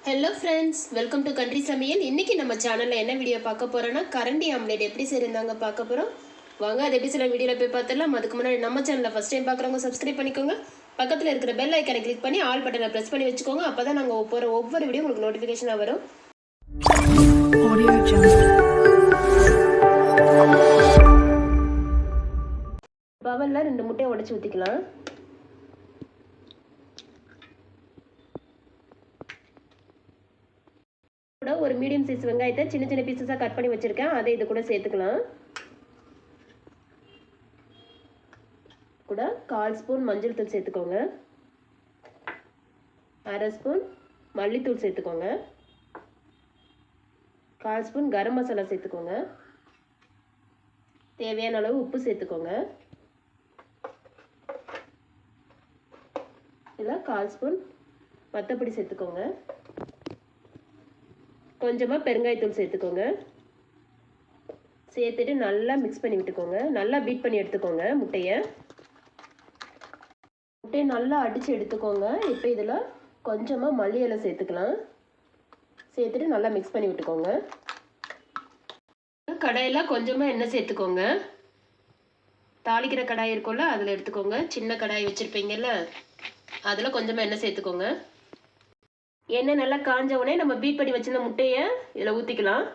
Hello friends, welcome to country சமையல். இன்றைக்கி நம்ம சேனலில் என்ன வீடியோ பார்க்க போகிறோன்னா கரண்டி ஆம்லேட் எப்படி செய்யிருந்தாங்க பார்க்க போகிறோம். வாங்க அது எப்படி சில வீடியோவில் போய் பார்த்துடலாம். அதுக்கு முன்னாடி நம்ம சேனலில் ஃபஸ்ட் டைம் பார்க்குறவங்க சப்ஸ்கிரைப் பண்ணிக்கோங்க. பக்கத்தில் இருக்கிற பெல் ஐக்கனை கிளிக் பண்ணி ஆல் பட்டனை ப்ரெஸ் பண்ணி வச்சுக்கோங்க. அப்போ தான் நாங்கள் போகிற ஒவ்வொரு வீடியோ உங்களுக்கு நோட்டிஃபிகேஷனாக வரும். பவலில் 2 முட்டையை உடச்சி ஊற்றிக்கலாம். ஒரு மீடியம் சைஸ் வெங்காயத்தை சின்ன சின்ன பீசஸாக கட் பண்ணி வச்சுருக்கேன். அதை இது கூட சேர்த்துக்கலாம். கூட 1/4 ஸ்பூன் மஞ்சள் தூள் சேர்த்துக்கோங்க. 1/2 ஸ்பூன் மல்லித்தூள் சேர்த்துக்கோங்க. 1/4 ஸ்பூன் கரம் மசாலா சேர்த்துக்கோங்க. தேவையான அளவு உப்பு சேர்த்துக்கோங்க. இல்லை 1/4 ஸ்பூன் வத்தப்பொடி சேர்த்துக்கோங்க. கொஞ்சமாக பெருங்காயத்தூள் சேர்த்துக்கோங்க. சேர்த்துட்டு நல்லா மிக்ஸ் பண்ணி விட்டுக்கோங்க. நல்லா பீட் பண்ணி எடுத்துக்கோங்க. முட்டையை நல்லா அடித்து எடுத்துக்கோங்க. இப்போ இதில் கொஞ்சமாக மல்லி இலை சேர்த்துக்கலாம். சேர்த்துட்டு நல்லா மிக்ஸ் பண்ணி விட்டுக்கோங்க. கடாயில் கொஞ்சமாக எண்ணெய் சேர்த்துக்கோங்க. தாளிக்கிற கடாய் இருக்கும்ல, அதில் எடுத்துக்கோங்க. சின்ன கடாய் வச்சுருப்பீங்கல்ல, அதில் கொஞ்சமாக எண்ணெய் சேர்த்துக்கோங்க. எண்ணெய் நல்லா காஞ்ச உடனே நம்ம பீட் பண்ணி வச்சிருந்த முட்டையை இதில் ஊற்றிக்கலாம்.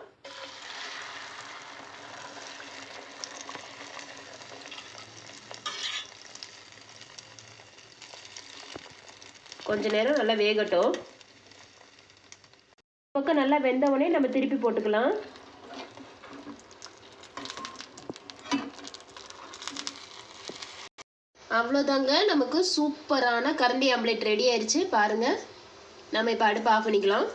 கொஞ்ச நேரம் நல்லா வேகட்டும். பக்கம் நல்லா வெந்த உடனே நம்ம திருப்பி போட்டுக்கலாம். அவ்வளோதாங்க, நமக்கு சூப்பரான கரண்டி ஆம்லேட் ரெடி ஆயிடுச்சு. பாருங்கள், நம்ம இப்போ அடுப்பு ஆஃப் பண்ணிக்கலாம்.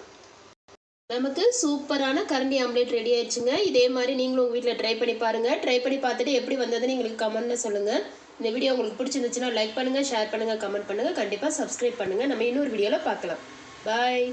நமக்கு சூப்பரான கரண்டி ஆம்லேட் ரெடி ஆயிடுச்சுங்க. இதே மாதிரி நீங்களும் உங்கள் வீட்டில் ட்ரை பண்ணி பாருங்கள். ட்ரை பண்ணி பார்த்துட்டு எப்படி வந்ததுன்னு எங்களுக்கு கமெண்ட்டில் சொல்லுங்கள். இந்த வீடியோ உங்களுக்கு பிடிச்சிருந்துச்சுன்னா லைக் பண்ணுங்கள், ஷேர் பண்ணுங்கள், கமெண்ட் பண்ணுங்கள். கண்டிப்பாக சப்ஸ்கிரைப் பண்ணுங்கள். நம்ம இன்னொரு வீடியோவில் பார்க்கலாம். பாய்.